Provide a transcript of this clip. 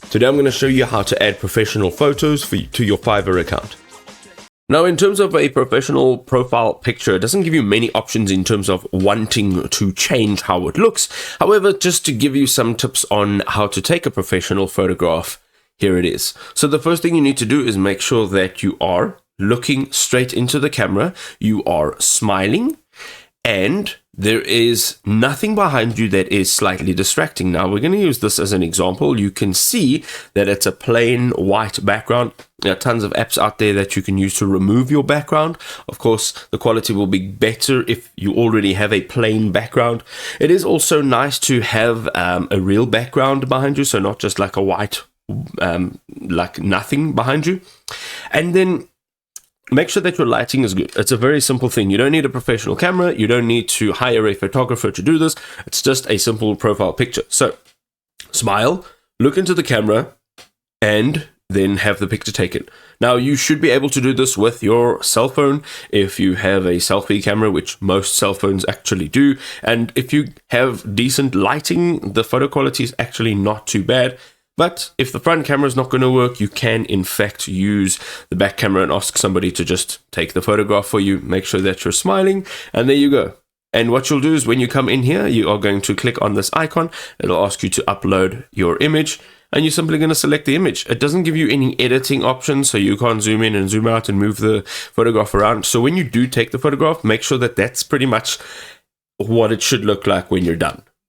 Today I'm going to show you how to add professional photos to your Fiverr account. Now, in terms of a professional profile picture, it doesn't give you many options in terms of wanting to change how it looks. However, just to give you some tips on how to take a professional photograph, here it is. So the first thing you need to do is make sure that you are looking straight into the camera, you are smiling, and there is nothing behind you that is slightly distracting. Now, we're going to use this as an example. You can see that it's a plain white background. There are tons of apps out there that you can use to remove your background. Of course, the quality will be better if you already have a plain background. It is also nice to have a real background behind you, so not just like a white, like nothing behind you. And then make sure that your lighting is good. It's a very simple thing. You don't need a professional camera. You don't need to hire a photographer to do this. It's just a simple profile picture. So smile, look into the camera, and then have the picture taken. Now, you should be able to do this with your cell phone if you have a selfie camera, which most cell phones actually do. And if you have decent lighting, the photo quality is actually not too bad. But if the front camera is not going to work, you can in fact use the back camera and ask somebody to just take the photograph for you. Make sure that you're smiling, and there you go. And what you'll do is when you come in here, you are going to click on this icon. It'll ask you to upload your image, and you're simply going to select the image. It doesn't give you any editing options, so you can't zoom in and zoom out and move the photograph around. So when you do take the photograph, make sure that that's pretty much what it should look like when you're done.